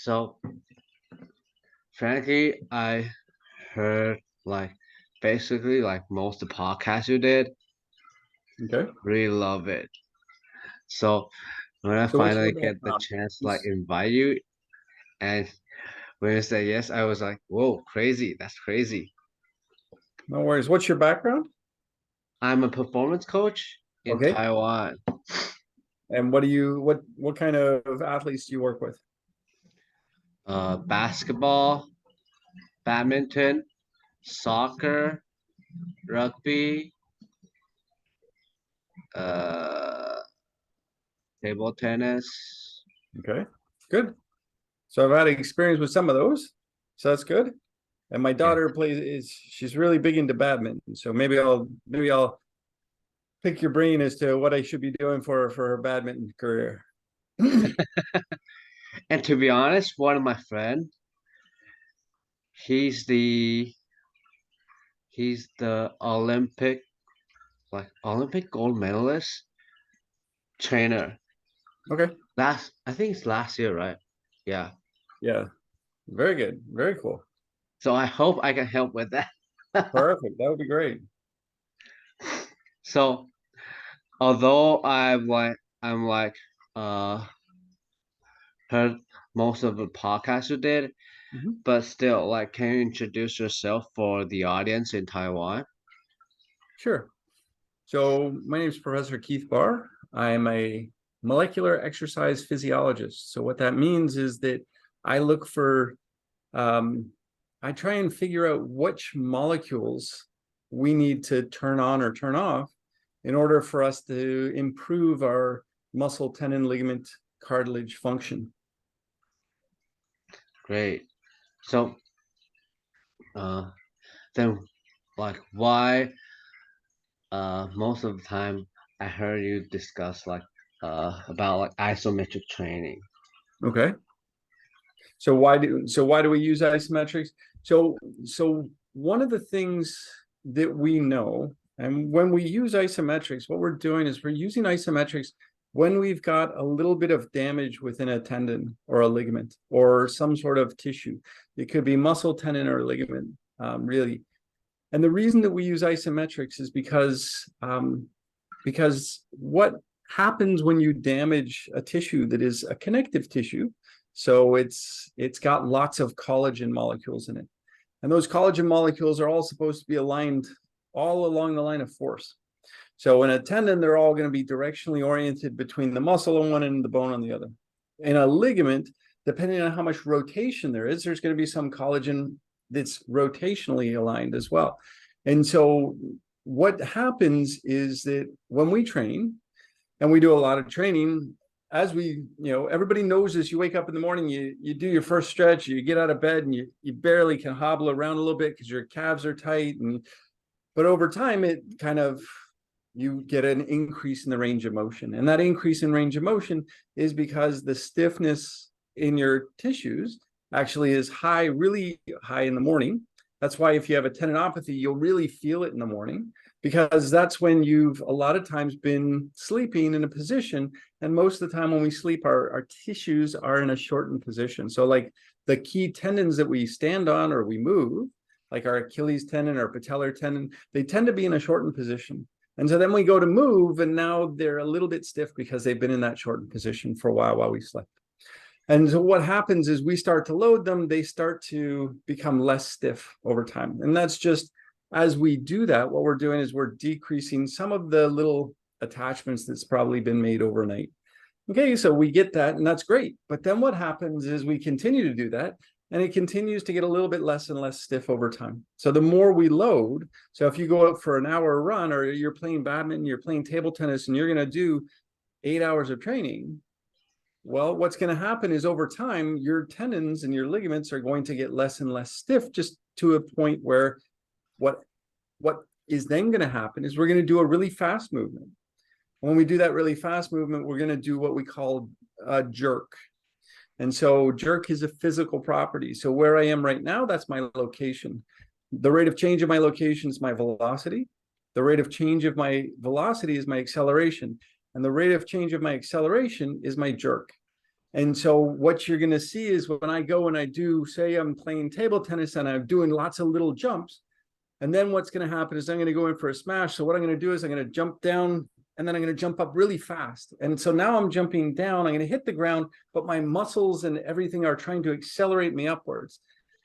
So, frankly, I heard basically most of the podcasts you did. Okay. Really love it. So when I So what's finally your get the background? chance to invite you, and when you say yes, I was like, whoa, crazy. That's crazy. No worries. What's your background? I'm a performance coach in Okay. Taiwan. And what kind of athletes do you work with? Basketball, badminton, soccer, rugby, uh, table tennis. Okay. Good. So I've had experience with some of those. So that's good. And my Yeah. daughter she's really big into badminton. So maybe I'll pick your brain as to what I should be doing for her badminton career. And to be honest, one of my friend, he's the he's the Olympic gold medalist trainer. Okay. I think it's last year, right? Yeah. Yeah. Very good. Very cool. So I hope I can help with that. Perfect. That would be great. So although I'm uh heard most of the podcasts you did, Mhm. but still can you introduce yourself for the audience in Taiwan? Sure. So my name is Professor Keith Baar. I'm a molecular exercise physiologist. So what that means is that I look for, I try and figure out which molecules we need to turn on or turn off in order for us to improve our muscle, tendon, ligament, cartilage function. Great. So then why most of the time I heard you discuss about isometric training. Okay. So why do we use isometrics? So one of the things that we know, and when we use isometrics, what we're doing is we're using isometrics when we've got a little bit of damage within a tendon or a ligament or some sort of tissue. It could be muscle, tendon, or ligament, really. And the reason that we use isometrics is because what happens when you damage a tissue that is a connective tissue, so it's got lots of collagen molecules in it, and those collagen molecules are all supposed to be aligned all along the line of force. So in a tendon, they're all going to be directionally oriented between the muscle on one end and the bone on the other. In a ligament, depending on how much rotation there is, there's going to be some collagen that's rotationally aligned as well. And so what happens is that when we train, and we do a lot of training, as everybody knows this, you wake up in the morning, you do your first stretch, you get out of bed, and you barely can hobble around a little bit because your calves are tight. But over time, you get an increase in the range of motion. And that increase in range of motion is because the stiffness in your tissues actually is high, really high in the morning. That's why if you have a tendinopathy, you'll really feel it in the morning, because that's when you've a lot of times been sleeping in a position. And most of the time when we sleep, our tissues are in a shortened position. So like the key tendons that we stand on or we move, like our Achilles tendon or patellar tendon, they tend to be in a shortened position. And so then we go to move, and now they're a little bit stiff because they've been in that shortened position for a while we slept. And so what happens is we start to load them, they start to become less stiff over time. And that's just, as we do that, what we're doing is we're decreasing some of the little attachments that's probably been made overnight. Okay, so we get that, and that's great. But then what happens is we continue to do that, and it continues to get a little bit less and less stiff over time. So the more we load, so if you go out for an hour run, or you're playing badminton, you're playing table tennis, and you're going to do 8 hours of training, well, what's going to happen is over time, your tendons and your ligaments are going to get less and less stiff, just to a point where what is then going to happen is we're going to do a really fast movement. When we do that really fast movement, we're going to do what we call a jerk. And so jerk is a physical property. So where I am right now, that's my location. The rate of change of my location is my velocity. The rate of change of my velocity is my acceleration. And the rate of change of my acceleration is my jerk. And so what you're going to see is when I go and I do, say I'm playing table tennis and I'm doing lots of little jumps, and then what's going to happen is I'm going to go in for a smash. So what I'm going to do is I'm going to jump down and then I'm going to jump up really fast. And so now I'm jumping down, I'm going to hit the ground, but my muscles and everything are trying to accelerate me upwards.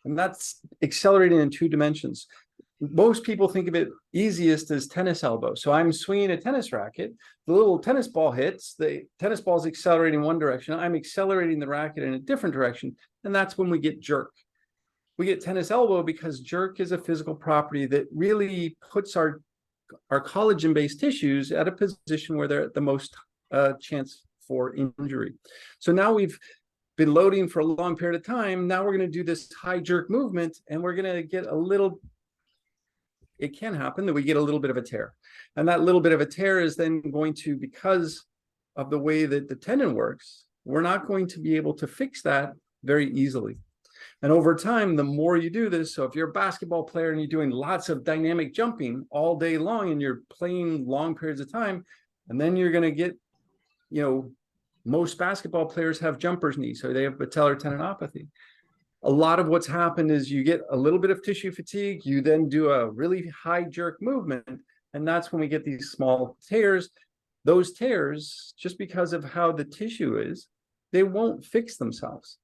And that's accelerating in 2 dimensions. Most people think of it easiest as tennis elbow. So I'm swinging a tennis racket, the little tennis ball hits, the tennis ball is accelerating one direction, I'm accelerating the racket in a different direction, and that's when we get jerk. We get tennis elbow because jerk is a physical property that really puts our collagen-based tissues at a position where they're at the most chance for injury. So now we've been loading for a long period of time. Now we're going to do this high jerk movement, and we're going to get a little, it can happen that we get a little bit of a tear. And that little bit of a tear is then going to, because of the way that the tendon works, we're not going to be able to fix that very easily. And over time, the more you do this, so if you're a basketball player and you're doing lots of dynamic jumping all day long and you're playing long periods of time, and then you're going to get, most basketball players have jumper's knee, so they have patellar tendinopathy. A lot of what's happened is you get a little bit of tissue fatigue, you then do a really high jerk movement, and that's when we get these small tears. Those tears, just because of how the tissue is, they won't fix themselves.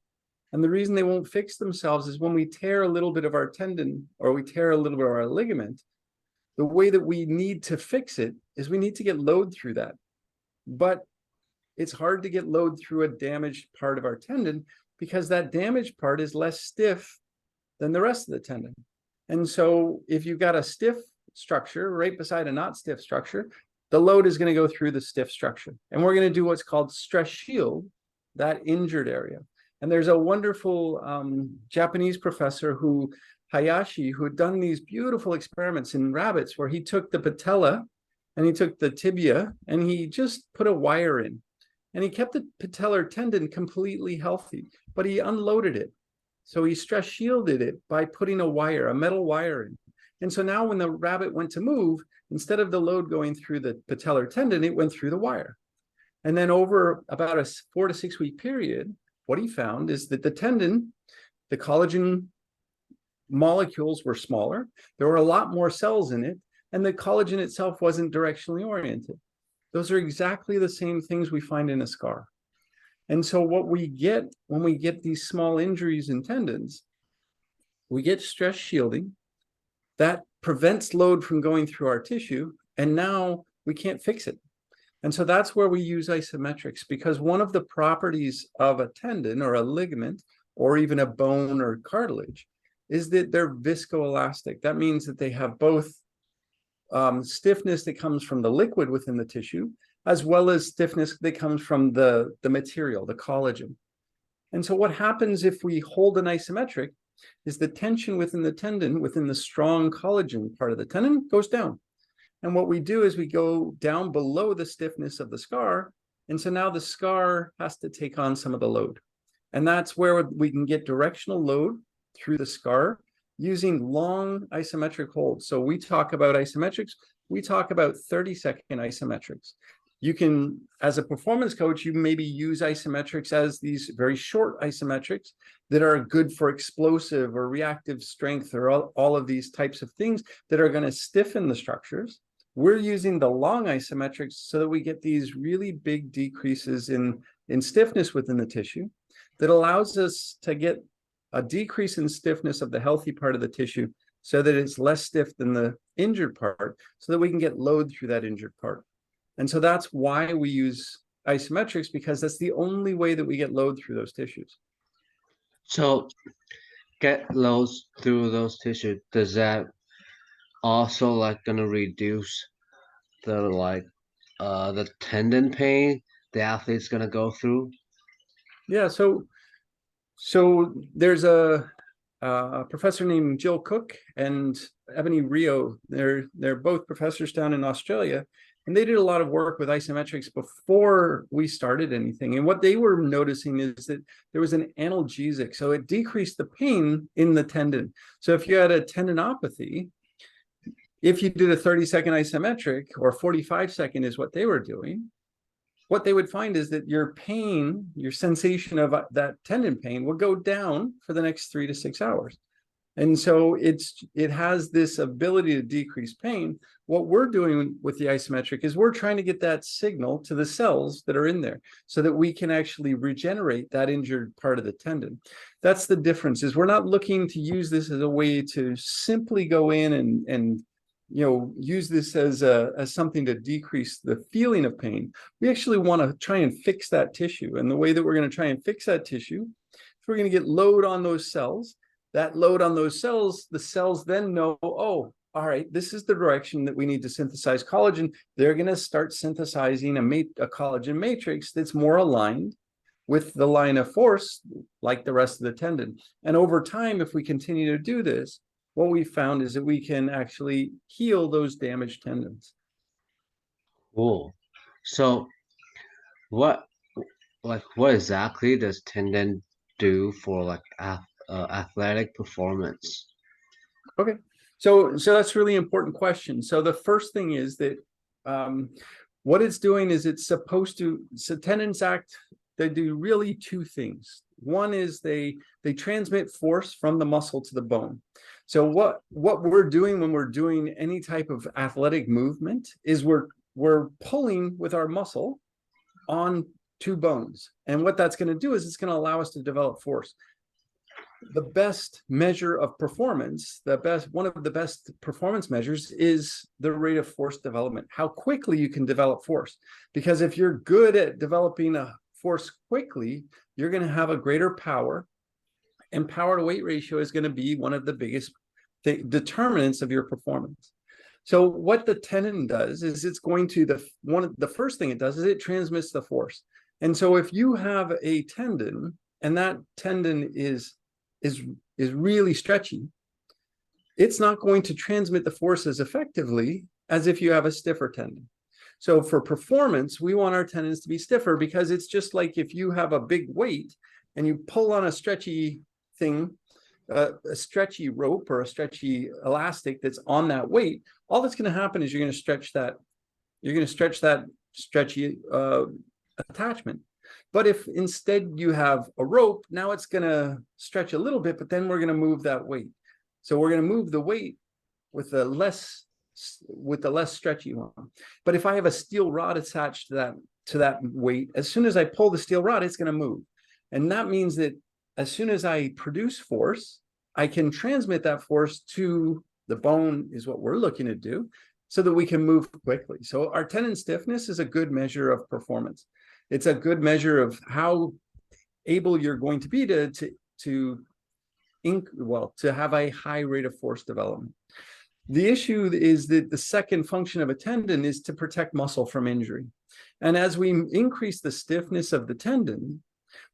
And the reason they won't fix themselves is when we tear a little bit of our tendon or we tear a little bit of our ligament, the way that we need to fix it is we need to get load through that. But it's hard to get load through a damaged part of our tendon because that damaged part is less stiff than the rest of the tendon. And so if you've got a stiff structure right beside a not stiff structure, the load is going to go through the stiff structure. And we're going to do what's called stress shield that injured area. And there's a wonderful Japanese professor Hayashi, who had done these beautiful experiments in rabbits where he took the patella and he took the tibia and he just put a wire in. And he kept the patellar tendon completely healthy, but he unloaded it. So he stress shielded it by putting a metal wire in. And so now when the rabbit went to move, instead of the load going through the patellar tendon, it went through the wire. And then over about a 4 to 6 week period, what he found is that the tendon, the collagen molecules were smaller, there were a lot more cells in it, and the collagen itself wasn't directionally oriented. Those are exactly the same things we find in a scar. And so what we get when we get these small injuries in tendons, we get stress shielding that prevents load from going through our tissue, and now we can't fix it. And so that's where we use isometrics, because one of the properties of a tendon or a ligament or even a bone or cartilage is that they're viscoelastic. That means that they have both stiffness that comes from the liquid within the tissue, as well as stiffness that comes from the material, the collagen. And so what happens if we hold an isometric is the tension within the tendon, within the strong collagen part of the tendon, goes down. And what we do is we go down below the stiffness of the scar. And so now the scar has to take on some of the load. And that's where we can get directional load through the scar using long isometric holds. So we talk about isometrics, we talk about 30-second isometrics. You can, as a performance coach, you maybe use isometrics as these very short isometrics that are good for explosive or reactive strength or all of these types of things that are going to stiffen the structures. We're using the long isometrics so that we get these really big decreases in stiffness within the tissue that allows us to get a decrease in stiffness of the healthy part of the tissue so that it's less stiff than the injured part, so that we can get load through that injured part. And so that's why we use isometrics, because that's the only way that we get load through those tissues. So get loads through those tissues, does that also gonna reduce the the tendon pain the athlete's gonna go through? Yeah, so there's a professor named Jill Cook and Ebony Rio. They're both professors down in Australia, and they did a lot of work with isometrics before we started anything. And what they were noticing is that there was an analgesic, so it decreased the pain in the tendon. So if you had a tendinopathy, if you did a 30-second isometric, or 45-second is what they were doing, what they would find is that your pain, your sensation of that tendon pain will go down for the next 3 to 6 hours. And so it has this ability to decrease pain. What we're doing with the isometric is we're trying to get that signal to the cells that are in there so that we can actually regenerate that injured part of the tendon. That's the difference, is we're not looking to use this as a way to simply go in and use this as something to decrease the feeling of pain. We actually want to try and fix that tissue. And the way that we're going to try and fix that tissue is we're going to get load on those cells. That load on those cells, the cells then know, oh, all right, this is the direction that we need to synthesize collagen. They're going to start synthesizing a collagen matrix that's more aligned with the line of force, like the rest of the tendon. And over time, if we continue to do this, what we found is that we can actually heal those damaged tendons. Cool. So what exactly does tendon do for like athletic performance? Okay, so that's a really important question. So the first thing is that what it's doing is it's supposed to, so tendons act, they do really two things. One is they transmit force from the muscle to the bone. So what we're doing when we're doing any type of athletic movement is we're pulling with our muscle on two bones. And what that's going to do is it's going to allow us to develop force. The best measure of performance, one of the best performance measures is the rate of force development, how quickly you can develop force. Because if you're good at developing a force quickly, you're going to have a greater power, and power to weight ratio is going to be one of the biggest determinants of your performance. So what the tendon does is it's going to, the first thing it does is it transmits the force. And so if you have a tendon and that tendon is really stretchy, it's not going to transmit the force as effectively as if you have a stiffer tendon. So for performance, we want our tendons to be stiffer, because it's just like if you have a big weight and you pull on a stretchy thing, a stretchy rope or a stretchy elastic that's on that weight, all that's going to happen is you're going to stretch that stretchy attachment. But if instead you have a rope, now it's going to stretch a little bit, but then we're going to move that weight. So we're going to move the weight with the less stretchy one. But if I have a steel rod attached to that weight, as soon as I pull the steel rod, it's going to move. And that means that as soon as I produce force, I can transmit that force to the bone, is what we're looking to do, so that we can move quickly. So our tendon stiffness is a good measure of performance. It's a good measure of how able you're going to be to have a high rate of force development. The issue is that the second function of a tendon is to protect muscle from injury. And as we increase the stiffness of the tendon,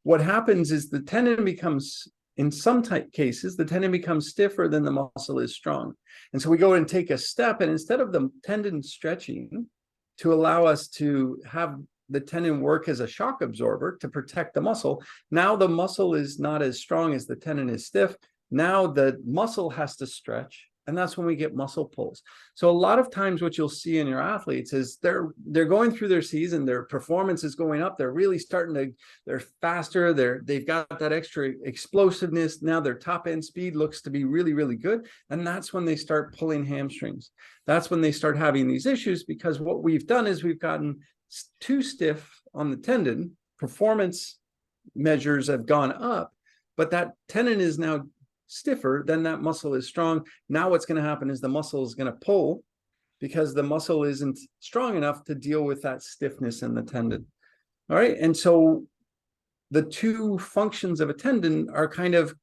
what happens is the tendon becomes, in some cases, the tendon becomes stiffer than the muscle is strong. And so we go and take a step, and instead of the tendon stretching to allow us to have the tendon work as a shock absorber to protect the muscle, now the muscle is not as strong as the tendon is stiff. Now the muscle has to stretch, and that's when we get muscle pulls. So a lot of times what you'll see in your athletes is they're going through their season, their performance is going up, they're really they're faster, they've got that extra explosiveness. Now their top end speed looks to be really, really good. And that's when they start pulling hamstrings. That's when they start having these issues, because what we've done is we've gotten too stiff on the tendon. Performance measures have gone up, but that tendon is now stiffer, then that muscle is strong. Now what's going to happen is the muscle is going to pull, because the muscle isn't strong enough to deal with that stiffness in the tendon. All right. And so the two functions of a tendon are kind of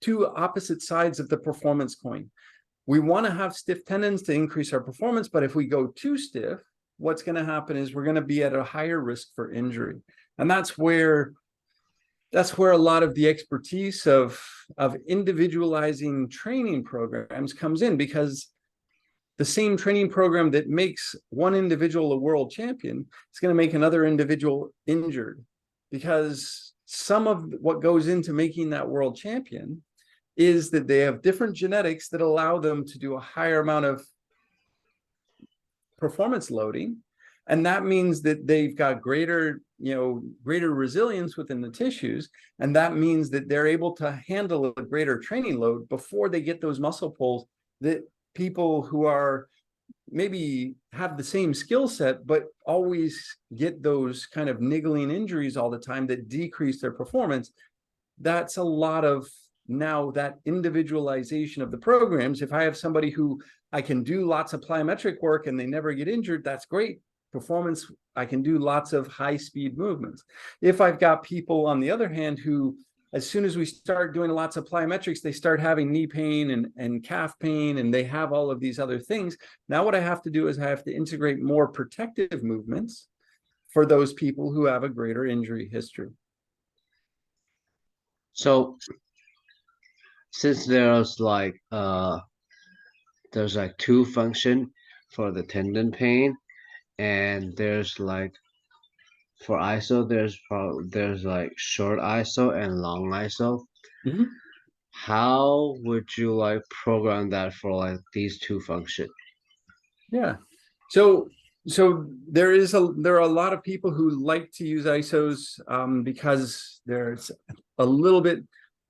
two opposite sides of the performance coin. We want to have stiff tendons to increase our performance, but if we go too stiff, what's going to happen is we're going to be at a higher risk for injury. And that's where a lot of the expertise of individualizing training programs comes in, because the same training program that makes one individual a world champion is going to make another individual injured, because some of what goes into making that world champion is that they have different genetics that allow them to do a higher amount of performance loading. And that means that they've got greater resilience within the tissues. And that means that they're able to handle a greater training load before they get those muscle pulls that people who are maybe have the same skill set, but always get those kind of niggling injuries all the time that decrease their performance. That's a lot of now that individualization of the programs. If I have somebody who I can do lots of plyometric work and they never get injured, that's great. Performance, I can do lots of high speed movements. If I've got people on the other hand who, as soon as we start doing lots of plyometrics, they start having knee pain and calf pain, and they have all of these other things. Now what I have to do is I have to integrate more protective movements for those people who have a greater injury history. So since there's like two function for the tendon pain, and there's like for ISO, there's like short ISO and long ISO. Mm-hmm. How would you like program that for like these two functions? Yeah. So there are a lot of people who like to use ISOs because there's a little bit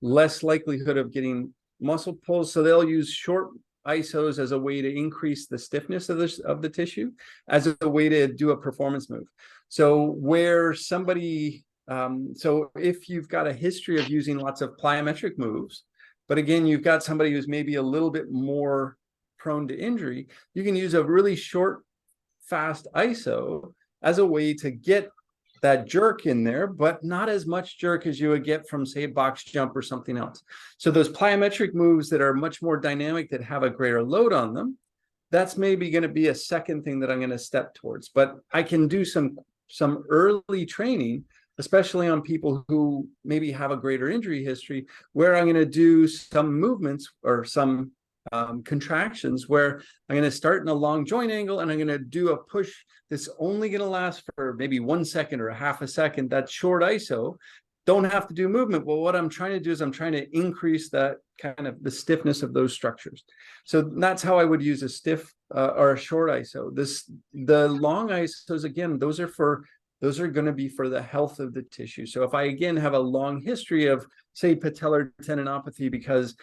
less likelihood of getting muscle pulls. So they'll use short ISOs as a way to increase the stiffness of the tissue, as a way to do a performance move. So where somebody, so if you've got a history of using lots of plyometric moves, but again, you've got somebody who's maybe a little bit more prone to injury, you can use a really short, fast ISO as a way to get that jerk in there, but not as much jerk as you would get from, say, a box jump or something else. So those plyometric moves that are much more dynamic, that have a greater load on them, that's maybe going to be a second thing that I'm going to step towards. But I can do some early training, especially on people who maybe have a greater injury history, where I'm going to do some movements or some contractions where I'm going to start in a long joint angle and I'm going to do a push that's only going to last for maybe 1 second or a half a second. That short ISO, don't have to do movement. Well, what I'm trying to do is I'm trying to increase that kind of the stiffness of those structures. So that's how I would use a stiff or a short ISO. The long ISOs, again, those are going to be for the health of the tissue. So if I again have a long history of, say, patellar tendinopathy, because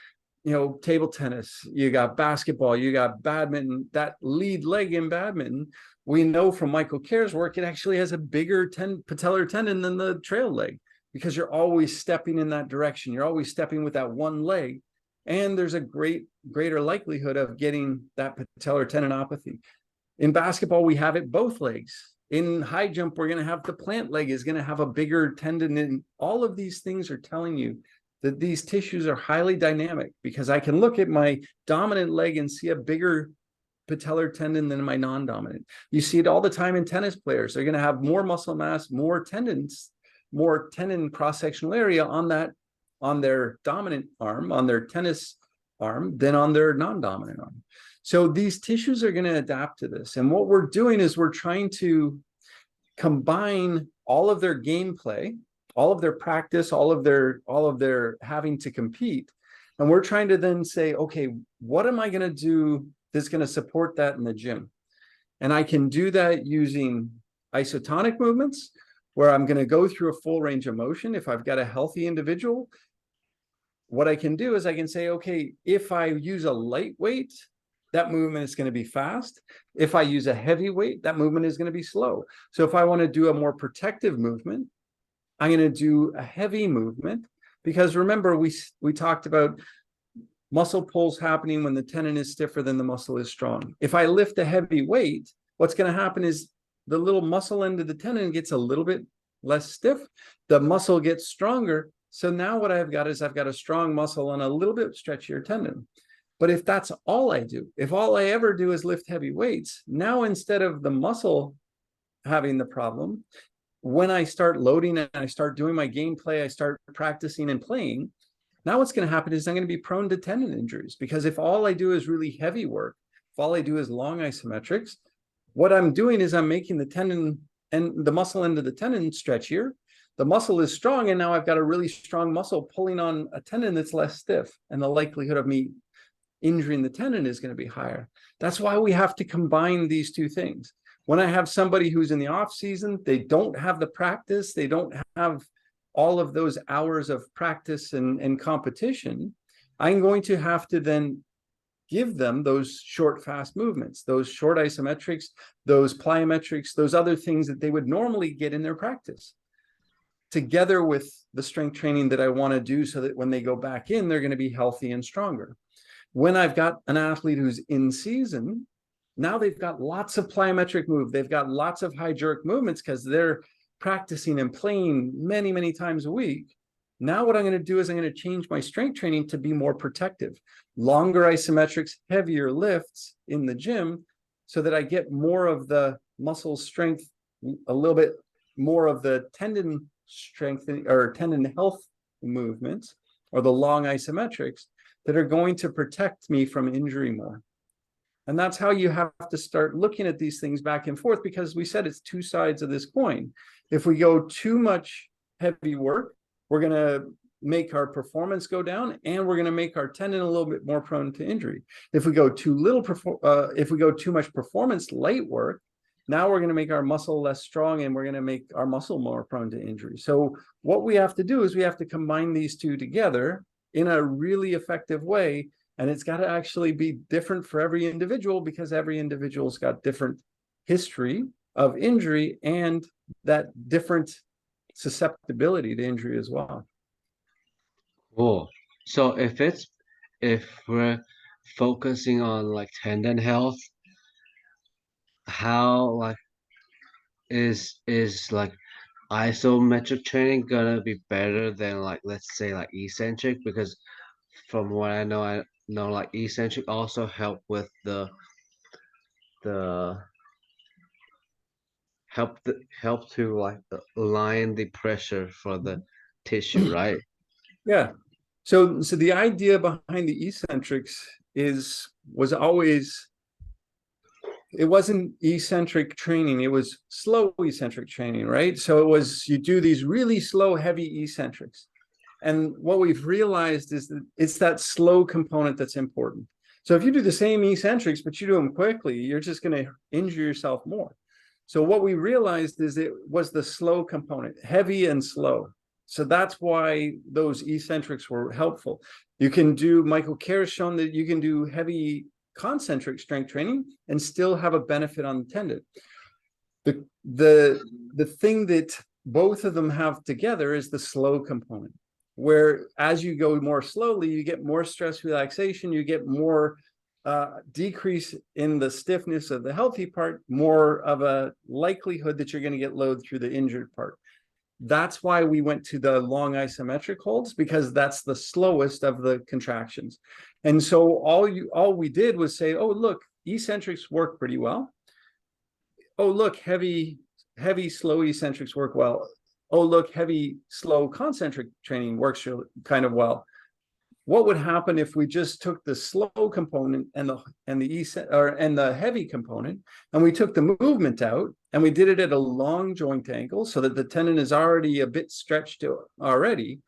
table tennis, you got basketball, you got badminton, that lead leg in badminton, we know from Michael Kerr's work, it actually has a bigger patellar tendon than the trail leg, because you're always stepping in that direction. You're always stepping with that one leg. And there's a greater likelihood of getting that patellar tendinopathy. In basketball, we have it both legs. In high jump, we're going to have the plant leg is going to have a bigger tendon. And all of these things are telling you that these tissues are highly dynamic, because I can look at my dominant leg and see a bigger patellar tendon than my non-dominant. You see it all the time in tennis players. They're going to have more muscle mass, more tendon cross-sectional area on their dominant arm, on their tennis arm, than on their non-dominant arm. So these tissues are going to adapt to this. And what we're doing is we're trying to combine all of their gameplay, all of their practice, all of their having to compete. And we're trying to then say, okay, what am I going to do that's going to support that in the gym? And I can do that using isotonic movements, where I'm going to go through a full range of motion. If I've got a healthy individual, what I can do is I can say, okay, if I use a lightweight, that movement is going to be fast. If I use a heavy weight, that movement is going to be slow. So if I want to do a more protective movement, I'm going to do a heavy movement, because remember, we talked about muscle pulls happening when the tendon is stiffer than the muscle is strong. If I lift a heavy weight, what's going to happen is the little muscle end of the tendon gets a little bit less stiff. The muscle gets stronger. So now what I've got is I've got a strong muscle on a little bit stretchier tendon. But if that's all I do, if all I ever do is lift heavy weights, now instead of the muscle having the problem, when I start loading and I start doing my gameplay, I start practicing and playing, now what's going to happen is I'm going to be prone to tendon injuries, because if all I do is really heavy work, if all I do is long isometrics, what I'm doing is I'm making the tendon and the muscle end of the tendon stretchier. The muscle is strong, and now I've got a really strong muscle pulling on a tendon that's less stiff, and the likelihood of me injuring the tendon is going to be higher. That's why we have to combine these two things. When I have somebody who's in the off season, they don't have the practice, they don't have all of those hours of practice and competition, I'm going to have to then give them those short, fast movements, those short isometrics, those plyometrics, those other things that they would normally get in their practice, together with the strength training that I want to do so that when they go back in, they're going to be healthy and stronger. When I've got an athlete who's in season, now they've got lots of plyometric move. They've got lots of high jerk movements because they're practicing and playing many, many times a week. Now what I'm going to do is I'm going to change my strength training to be more protective. Longer isometrics, heavier lifts in the gym so that I get more of the muscle strength, a little bit more of the tendon strength or tendon health movements, or the long isometrics that are going to protect me from injury more. And that's how you have to start looking at these things back and forth, because we said it's two sides of this coin. If we go too much heavy work, we're going to make our performance go down, and we're going to make our tendon a little bit more prone to injury. If we go too much performance light work, now we're going to make our muscle less strong, and we're going to make our muscle more prone to injury. So what we have to do is we have to combine these two together in a really effective way. And it's got to actually be different for every individual, because every individual's got different history of injury and that different susceptibility to injury as well. Cool. So if we're focusing on like tendon health, how like is like isometric training gonna be better than, like, let's say, like eccentric? Because from what I know like eccentric also help with the help to like align the pressure for the tissue, right? Yeah. So the idea behind the eccentrics was always, it wasn't eccentric training, it was slow eccentric training, right? So it was, you do these really slow, heavy eccentrics. And what we've realized is that it's that slow component that's important. So if you do the same eccentrics, but you do them quickly, you're just going to injure yourself more. So what we realized is it was the slow component, heavy and slow. So that's why those eccentrics were helpful. You can do, Michael Kerr has shown that you can do heavy concentric strength training and still have a benefit on the tendon. The thing that both of them have together is the slow component, where as you go more slowly, you get more stress relaxation, you get more decrease in the stiffness of the healthy part, more of a likelihood that you're going to get load through the injured part. That's why we went to the long isometric holds, because that's the slowest of the contractions. And so all we did was say, oh, look, eccentrics work pretty well. Oh, look, heavy, slow eccentrics work well. Oh, look, heavy, slow concentric training works kind of well. What would happen if we just took the slow component and the heavy component, and we took the movement out, and we did it at a long joint angle so that the tendon is already a bit stretched already?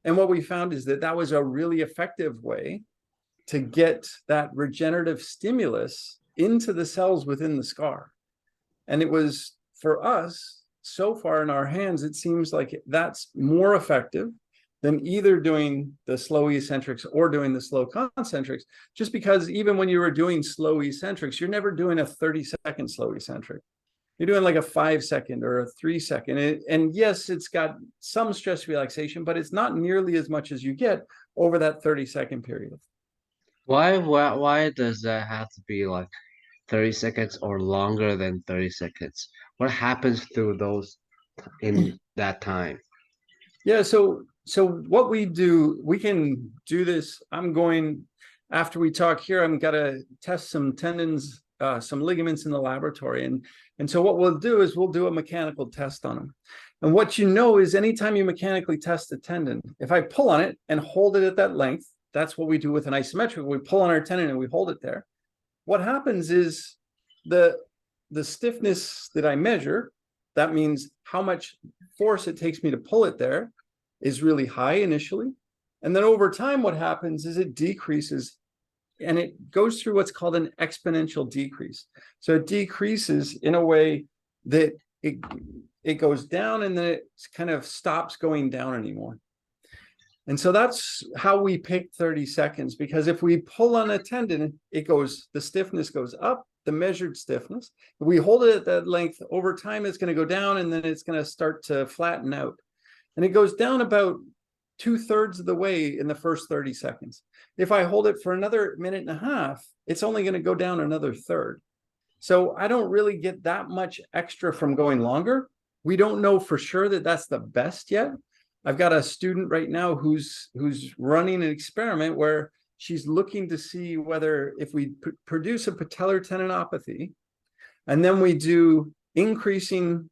And what we found is that that was a really effective way to get that regenerative stimulus into the cells within the scar. And it was, for us, so far in our hands, it seems like that's more effective than either doing the slow eccentrics or doing the slow concentrics, just because even when you were doing slow eccentrics, you're never doing a 30-second slow eccentric. You're doing like a 5-second or a 3-second. And yes, it's got some stress relaxation, but it's not nearly as much as you get over that 30-second period. Why does that have to be like 30 seconds or longer than 30 seconds? What happens through those in that time? Yeah, so what we do, we can do this. I'm going, after we talk here, I'm gonna test some tendons, some ligaments in the laboratory. And so what we'll do is we'll do a mechanical test on them. And what you know is anytime you mechanically test a tendon, if I pull on it and hold it at that length, that's what we do with an isometric. We pull on our tendon and we hold it there. What happens is the stiffness that I measure, that means how much force it takes me to pull it there, is really high initially. And then over time, what happens is it decreases and it goes through what's called an exponential decrease. So it decreases in a way that it goes down and then it kind of stops going down anymore. And so that's how we pick 30 seconds, because if we pull on a tendon, the stiffness goes up, the measured stiffness. If we hold it at that length, over time, it's going to go down and then it's going to start to flatten out. And it goes down about 2/3 of the way in the first 30 seconds. If I hold it for another minute and a half, it's only going to go down another third. So I don't really get that much extra from going longer. We don't know for sure that that's the best yet. I've got a student right now who's running an experiment where she's looking to see whether if we produce a patellar tendinopathy, and then we do increasing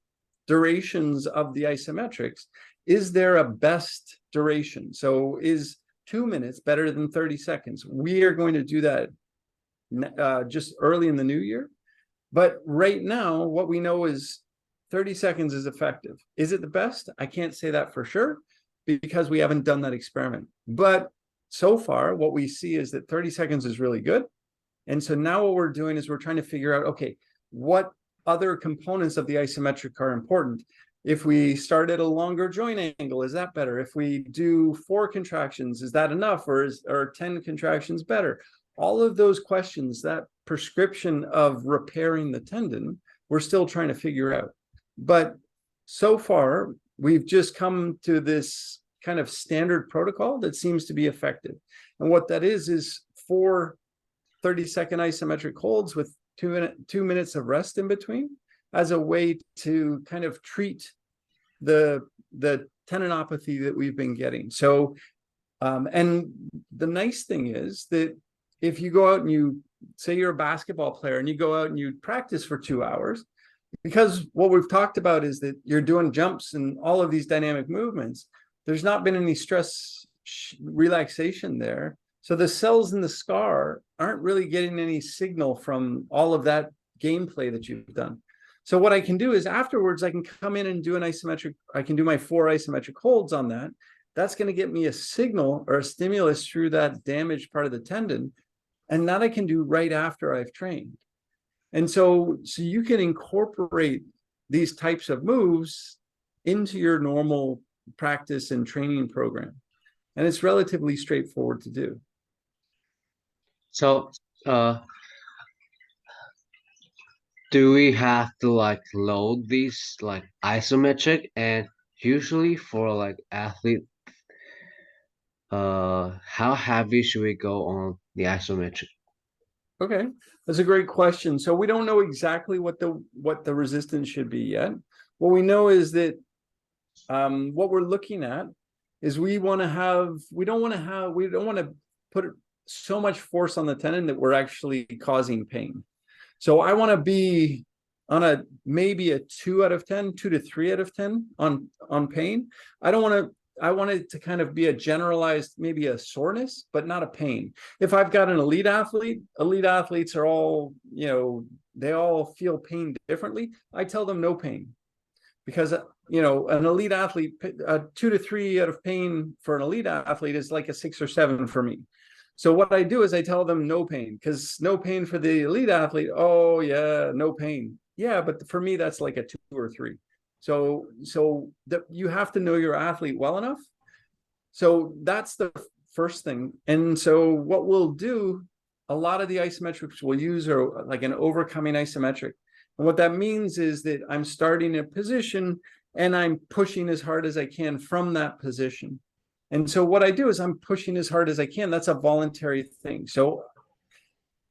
durations of the isometrics, is there a best duration? So is 2 minutes better than 30 seconds? We are going to do that just early in the new year. But right now, what we know is 30 seconds is effective. Is it the best? I can't say that for sure because we haven't done that experiment. But so far, what we see is that 30 seconds is really good. And so now what we're doing is we're trying to figure out, okay, what other components of the isometric are important? If we start at a longer joint angle, is that better? If we do 4 contractions, is that enough? Or are 10 contractions better? All of those questions, that prescription of repairing the tendon, we're still trying to figure out. But so far, we've just come to this kind of standard protocol that seems to be effective. And what that is 4 30-second isometric holds with 2 minutes of rest in between as a way to kind of treat the tendinopathy that we've been getting. So, and the nice thing is that if you go out and you say you're a basketball player and you go out and you practice for 2 hours, because what we've talked about is that you're doing jumps and all of these dynamic movements, there's not been any stress relaxation there. So the cells in the scar aren't really getting any signal from all of that gameplay that you've done. So what I can do is afterwards, I can come in and do an isometric, I can do my 4 isometric holds on that. That's going to get me a signal or a stimulus through that damaged part of the tendon. And that I can do right after I've trained. And so you can incorporate these types of moves into your normal practice and training program. And it's relatively straightforward to do. So, do we have to like load these like isometric? And usually for like athlete, how heavy should we go on the isometric? Okay, that's a great question. So we don't know exactly what the resistance should be yet. What we know is that what we're looking at is we don't want to put so much force on the tendon that we're actually causing pain. So I want to be on maybe a 2 out of 10, 2 to 3 out of 10 on pain. I want it to kind of be a generalized, maybe a soreness, but not a pain. If I've got an elite athletes are all, they all feel pain differently. I tell them no pain because, an elite athlete, a 2 to 3 out of pain for an elite athlete is like a 6 or 7 for me. So what I do is I tell them no pain, because no pain for the elite athlete. Oh yeah, no pain. Yeah, but for me, that's like a 2 or 3. So you have to know your athlete well enough. So that's the first thing. And so what we'll do, a lot of the isometrics we'll use are like an overcoming isometric. And what that means is that I'm starting a position and I'm pushing as hard as I can from that position. And so what I do is I'm pushing as hard as I can. That's a voluntary thing. So,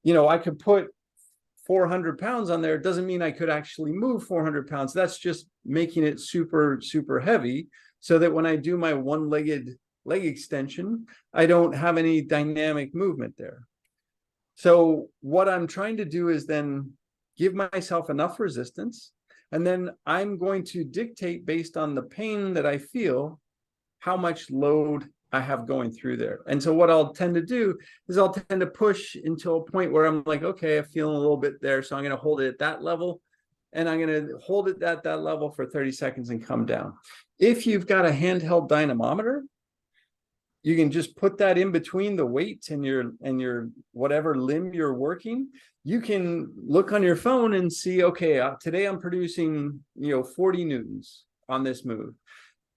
I could put 400 pounds on there. It doesn't mean I could actually move 400 pounds. That's just making it super, super heavy so that when I do my one-legged leg extension, I don't have any dynamic movement there. So what I'm trying to do is then give myself enough resistance, and then I'm going to dictate based on the pain that I feel how much load I have going through there. And so what I'll tend to do is I'll tend to push until a point where I'm like, okay, I'm feeling a little bit there. So I'm going to hold it at that level, and I'm going to hold it at that level for 30 seconds and come down. If you've got a handheld dynamometer, you can just put that in between the weights and your whatever limb you're working. You can look on your phone and see, okay, today I'm producing 40 newtons on this move.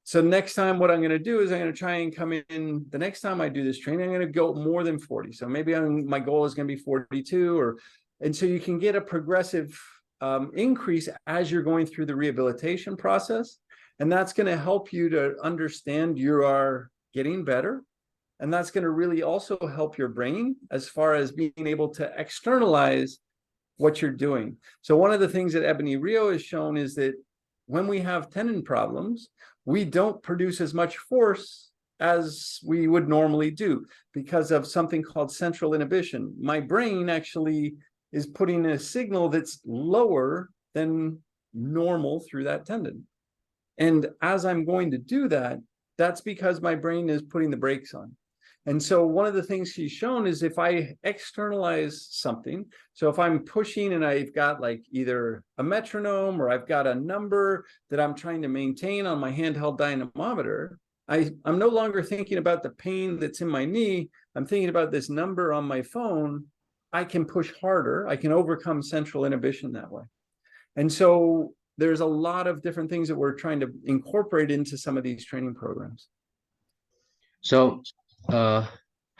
So next time what I'm going to do is I'm going to try and come in, the next time I do this training, I'm going to go more than 40. So maybe my goal is going to be 42, and so you can get a progressive increase as you're going through the rehabilitation process. And that's going to help you to understand you are getting better. And that's going to really also help your brain as far as being able to externalize what you're doing. So one of the things that Ebony Rio has shown is that when we have tendon problems, we don't produce as much force as we would normally do because of something called central inhibition. My brain actually is putting a signal that's lower than normal through that tendon. And as I'm going to do that, that's because my brain is putting the brakes on. And so one of the things she's shown is if I externalize something, so if I'm pushing and I've got like either a metronome or I've got a number that I'm trying to maintain on my handheld dynamometer, I'm no longer thinking about the pain that's in my knee. I'm thinking about this number on my phone. I can push harder. I can overcome central inhibition that way. And so there's a lot of different things that we're trying to incorporate into some of these training programs. So, how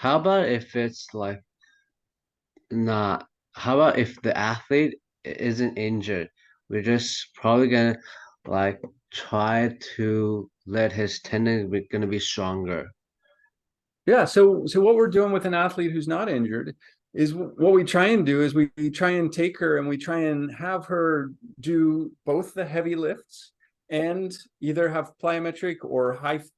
about if it's like not, how about if the athlete isn't injured? We're just probably gonna like try to let his tendon be gonna be stronger. Yeah, so what we're doing with an athlete who's not injured is what we try and do is we try and take her and we try and have her do both the heavy lifts and either have plyometric or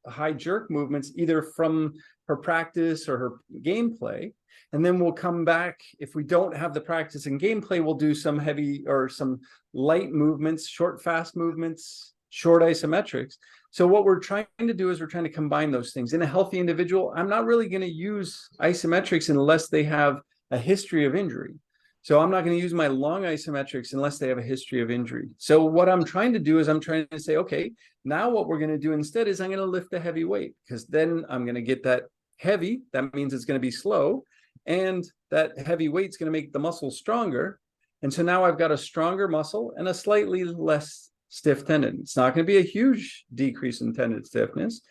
high jerk movements, either from her practice or her gameplay. And then we'll come back. If we don't have the practice and gameplay, we'll do some heavy or some light movements, short, fast movements, short isometrics. So what we're trying to do is we're trying to combine those things. In a healthy individual, I'm not really going to use isometrics unless they have a history of injury. So I'm not going to use my long isometrics unless they have a history of injury. So what I'm trying to do is I'm trying to say, okay, now what we're going to do instead is I'm going to lift a heavy weight, because then I'm going to get that heavy. That means it's going to be slow. And that heavy weight's going to make the muscle stronger. And so now I've got a stronger muscle and a slightly less stiff tendon. It's not going to be a huge decrease in tendon stiffness.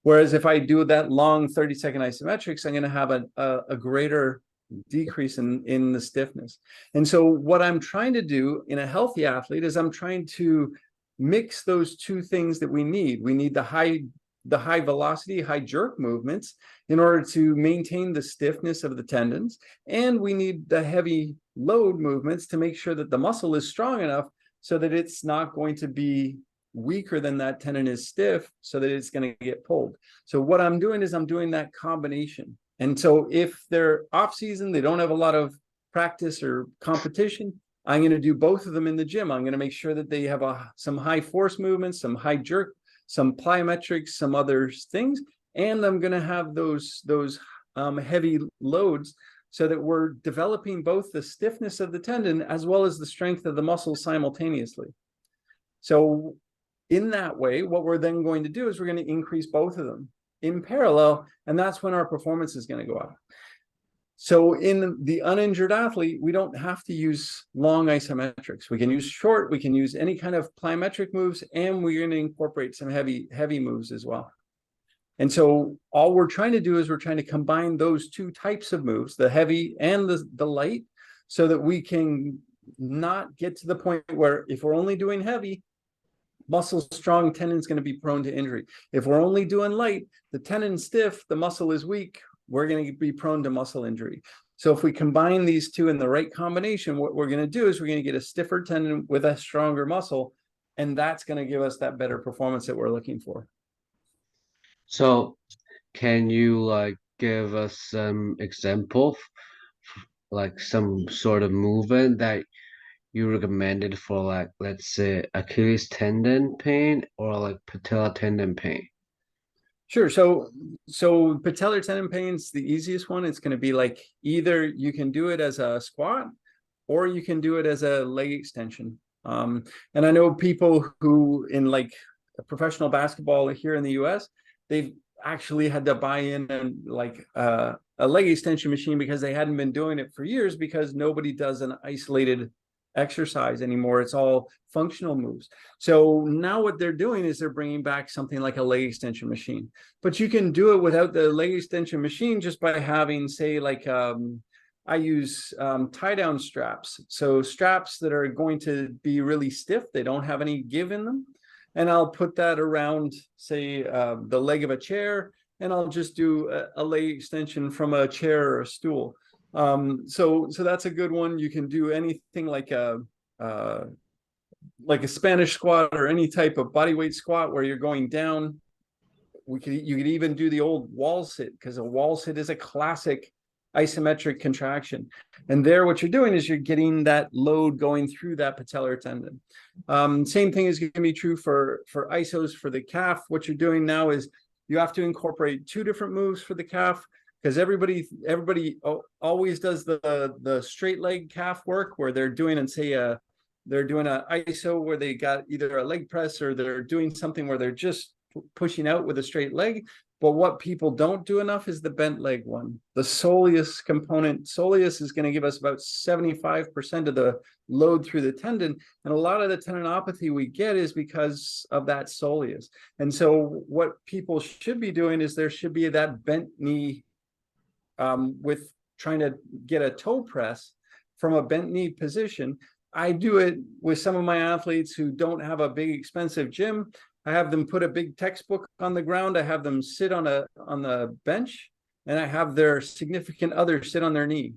Whereas if I do that long 30-second isometrics, I'm going to have a greater decrease in the stiffness. And so what I'm trying to do in a healthy athlete is I'm trying to mix those two things that we need. We need the high velocity, high jerk movements in order to maintain the stiffness of the tendons. And we need the heavy load movements to make sure that the muscle is strong enough so that it's not going to be weaker than that tendon is stiff, so that it's going to get pulled. So what I'm doing is I'm doing that combination. And so if they're off season, they don't have a lot of practice or competition, I'm going to do both of them in the gym. I'm going to make sure that they have some high force movements, some high jerk, some plyometrics, some other things. And I'm going to have those heavy loads so that we're developing both the stiffness of the tendon as well as the strength of the muscle simultaneously. So in that way, what we're then going to do is we're going to increase both of them in parallel, and that's when our performance is going to go up. So in the uninjured athlete, we don't have to use long isometrics. We can use short, we can use any kind of plyometric moves, and we're going to incorporate some heavy moves as well. And so all we're trying to do is we're trying to combine those two types of moves, the heavy and the light, so that we can not get to the point where if we're only doing heavy, muscle strong, tendon's going to be prone to injury. If we're only doing light, the tendon's stiff, the muscle is weak, we're going to be prone to muscle injury. So if we combine these two in the right combination, what we're going to do is we're going to get a stiffer tendon with a stronger muscle, and that's going to give us that better performance that we're looking for. So can you like give us some example, like some sort of movement that you recommended for, like, let's say Achilles tendon pain or like patella tendon pain? Sure. So patellar tendon pain is the easiest one. It's going to be like either you can do it as a squat or you can do it as a leg extension. And I know people who in like professional basketball here in the US, they've actually had to buy in and like a leg extension machine because they hadn't been doing it for years, because nobody does an isolated exercise anymore. It's all functional moves. So now what they're doing is they're bringing back something like a leg extension machine, but you can do it without the leg extension machine just by having, say, like I use tie down straps. So straps that are going to be really stiff, they don't have any give in them. And I'll put that around, say, the leg of a chair, and I'll just do a leg extension from a chair or a stool. So that's a good one. You can do anything like a Spanish squat or any type of bodyweight squat where you're going down. You could even do the old wall sit, because a wall sit is a classic isometric contraction. And there, what you're doing is you're getting that load going through that patellar tendon. Same thing is going to be true for isos for the calf. What you're doing now is you have to incorporate 2 different moves for the calf, because everybody always does the straight leg calf work where they're doing, and say they're doing an iso where they got either a leg press or they're doing something where they're just pushing out with a straight leg. But what people don't do enough is the bent leg one. The soleus component. Soleus is going to give us about 75% of the load through the tendon. And a lot of the tendinopathy we get is because of that soleus. And so what people should be doing is there should be that bent knee with trying to get a toe press from a bent knee position. I do it with some of my athletes who don't have a big expensive gym. I have them put a big textbook on the ground. I have them sit on the bench, and I have their significant other sit on their knee.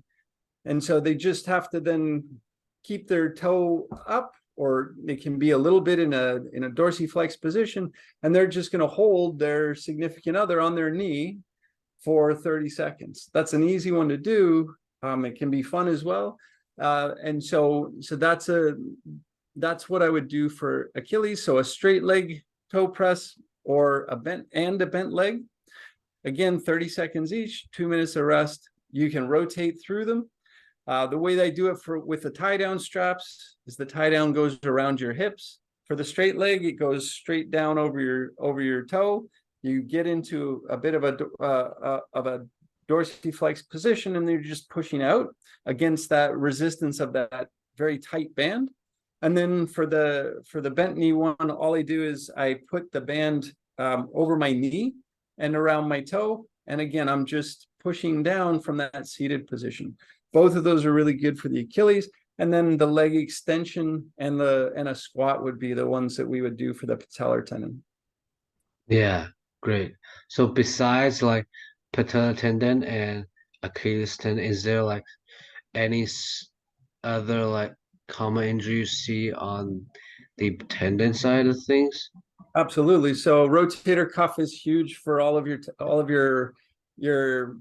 And so they just have to then keep their toe up, or they can be a little bit in a dorsiflex position, and they're just going to hold their significant other on their knee for 30 seconds. That's an easy one to do. It can be fun as well. And so that's what I would do for Achilles. So a straight leg toe press or a bent leg. Again, 30 seconds each, 2 minutes of rest. You can rotate through them. The way they do it with the tie down straps is the tie down goes around your hips. For the straight leg, it goes straight down over your toe. You get into a bit of a dorsiflex position, and you're just pushing out against that resistance of that very tight band. And then for the bent knee one, all I do is I put the band over my knee and around my toe. And again, I'm just pushing down from that seated position. Both of those are really good for the Achilles. And then the leg extension and a squat would be the ones that we would do for the patellar tendon. Yeah, great. So besides like patellar tendon and Achilles tendon, is there like any other like common injury you see on the tendon side of things? Absolutely. So rotator cuff is huge for all of your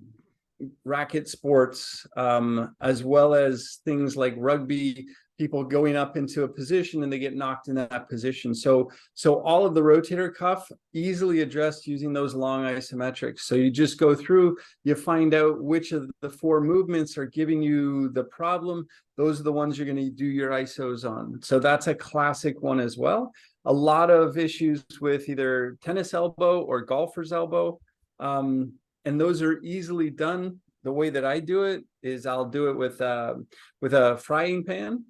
racket sports, as well as things like rugby, people going up into a position and they get knocked in that position. So all of the rotator cuff easily addressed using those long isometrics. So you just go through, you find out which of the 4 movements are giving you the problem. Those are the ones you're going to do your isos on. So that's a classic one as well. A lot of issues with either tennis elbow or golfer's elbow. And those are easily done. The way that I do it is I'll do it with a frying pan.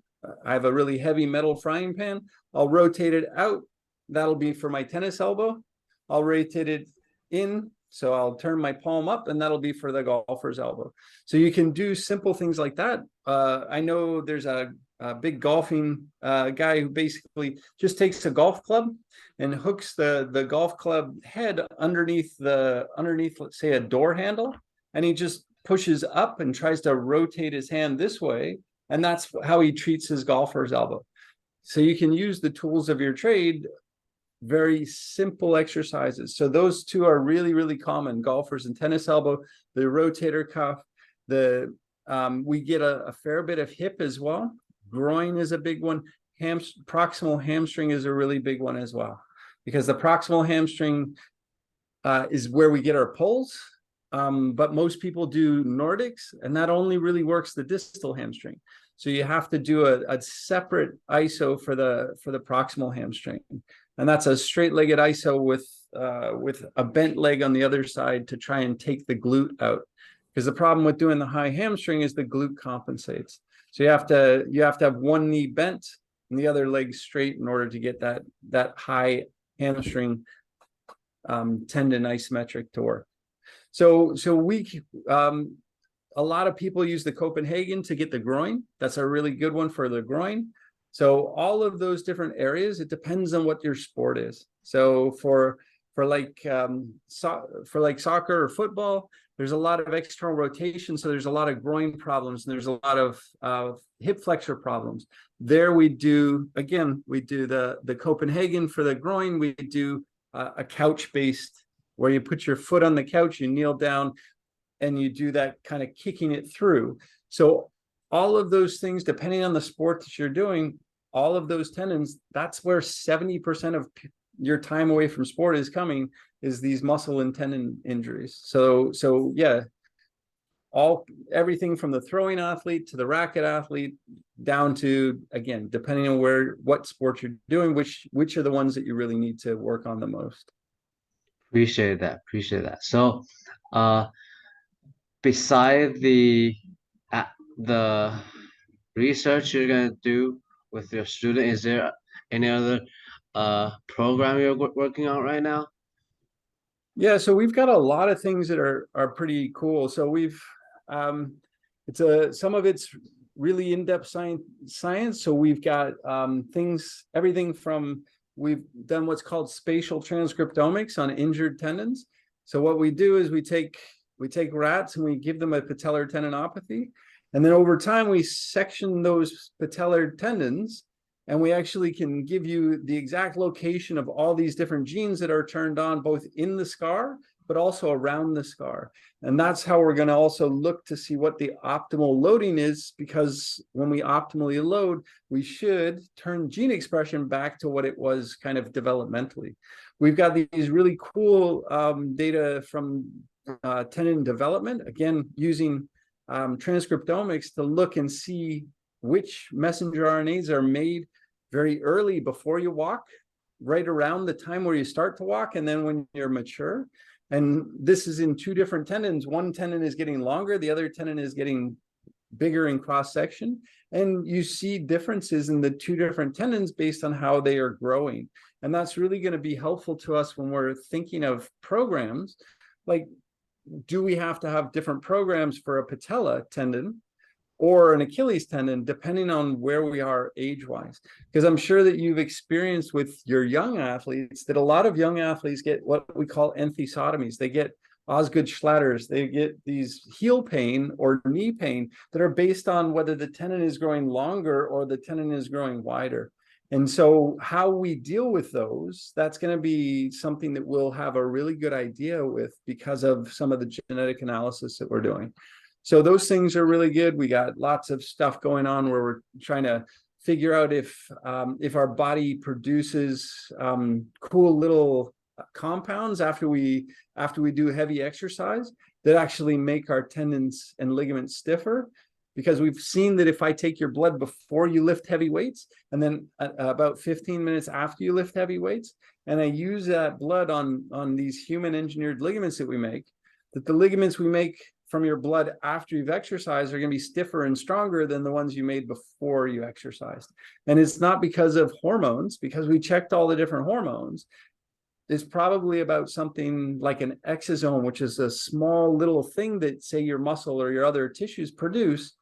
I have a really heavy metal frying pan. I'll rotate it out. That'll be for my tennis elbow. I'll rotate it in. So I'll turn my palm up, and that'll be for the golfer's elbow. So you can do simple things like that. I know there's a big golfing guy who basically just takes a golf club and hooks the golf club head underneath, let's say, a door handle, and he just pushes up and tries to rotate his hand this way, and that's how he treats his golfer's elbow. So you can use the tools of your trade, very simple exercises. So those 2 are really, really common: golfers and tennis elbow, the rotator cuff. We get a fair bit of hip as well. Groin is a big one. Proximal hamstring is a really big one as well, because the proximal hamstring is where we get our pulls. But most people do Nordics, and that only really works the distal hamstring. So you have to do a separate iso for the proximal hamstring. And that's a straight-legged iso with with a bent leg on the other side to try and take the glute out. Because the problem with doing the high hamstring is the glute compensates. So you have to have one knee bent and the other leg straight in order to get that high hamstring tendon isometric to work. So a lot of people use the Copenhagen to get the groin. That's a really good one for the groin. So all of those different areas, it depends on what your sport is. So for like soccer or football, there's a lot of external rotation. So there's a lot of groin problems. And there's a lot of hip flexor problems. There we do the Copenhagen for the groin. We do a couch-based where you put your foot on the couch, you kneel down, and you do that kind of kicking it through. So all of those things, depending on the sport that you're doing, all of those tendons, that's where 70% of your time away from sport is coming, is these muscle and tendon injuries. So yeah, everything from the throwing athlete to the racket athlete down to, again, depending on what sport you're doing, which are the ones that you really need to work on the most. Appreciate that. So beside the research you're gonna do with your student, is there any other program you're working on right now? Yeah, so we've got a lot of things that are pretty cool. So we've some of it's really in-depth science. So we've got everything from, we've done what's called spatial transcriptomics on injured tendons. So what we do is we take rats and we give them a patellar tendinopathy, and then over time we section those patellar tendons, and we actually can give you the exact location of all these different genes that are turned on, both in the scar but also around the scar. And that's how we're going to also look to see what the optimal loading is, because when we optimally load, we should turn gene expression back to what it was kind of developmentally. We've got these really cool data from tendon development, again, using transcriptomics to look and see which messenger RNAs are made very early before you walk, right around the time where you start to walk, and then when you're mature. And this is in two different tendons. One tendon is getting longer, the other tendon is getting bigger in cross section. And you see differences in the two different tendons based on how they are growing. And that's really going to be helpful to us when we're thinking of programs. Like, do we have to have different programs for a patella tendon or an Achilles tendon, depending on where we are age-wise? Because I'm sure that you've experienced with your young athletes that a lot of young athletes get what we call enthesotomies. They get Osgood Schlatters, they get these heel pain or knee pain that are based on whether the tendon is growing longer or the tendon is growing wider. And so how we deal with those, that's going to be something that we'll have a really good idea with because of some of the genetic analysis that we're doing. So those things are really good. We got lots of stuff going on where we're trying to figure out if our body produces cool little compounds after we do heavy exercise that actually make our tendons and ligaments stiffer. Because we've seen that if I take your blood before you lift heavy weights, and then about 15 minutes after you lift heavy weights, and I use that blood on these human engineered ligaments that we make, that the ligaments we make from your blood after you've exercised are going to be stiffer and stronger than the ones you made before you exercised. And it's not because of hormones, because we checked all the different hormones. It's probably about something like an exosome, which is a small little thing that, say, your muscle or your other tissues produce.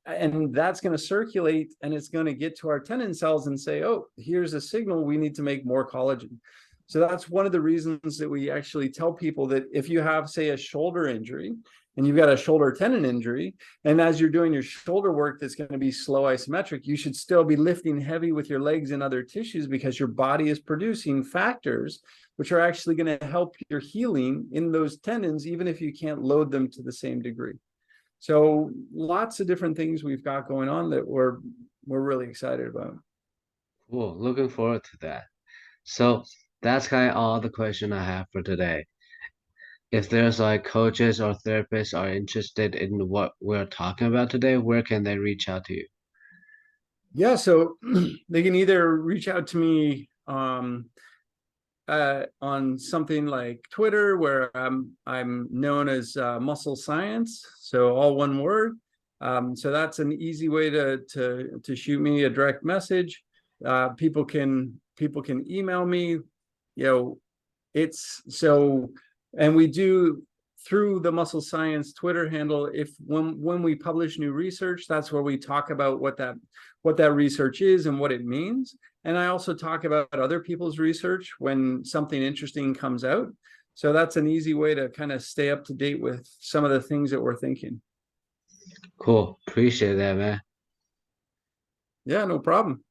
And that's going to circulate, and it's going to get to our tendon cells and say, oh, here's a signal, we need to make more collagen. So that's one of the reasons that we actually tell people that if you have, say, a shoulder injury and you've got a shoulder tendon injury, and as you're doing your shoulder work that's going to be slow isometric, you should still be lifting heavy with your legs and other tissues, because your body is producing factors which are actually going to help your healing in those tendons, even if you can't load them to the same degree. So lots of different things we've got going on that we're really excited about. Cool. Looking forward to that. So that's kind of all the question I have for today. If there's like coaches or therapists are interested in what we're talking about today, where can they reach out to you? Yeah, so they can either reach out to me on something like Twitter, where I'm known as Muscle Science, so all one word. So that's an easy way to shoot me a direct message. People can email me. It's so, and we do through the Muscle Science Twitter handle. If when we publish new research, that's where we talk about what that research is and what it means. And I also talk about other people's research when something interesting comes out. So that's an easy way to kind of stay up to date with some of the things that we're thinking. Cool. Appreciate that, man. Yeah, no problem.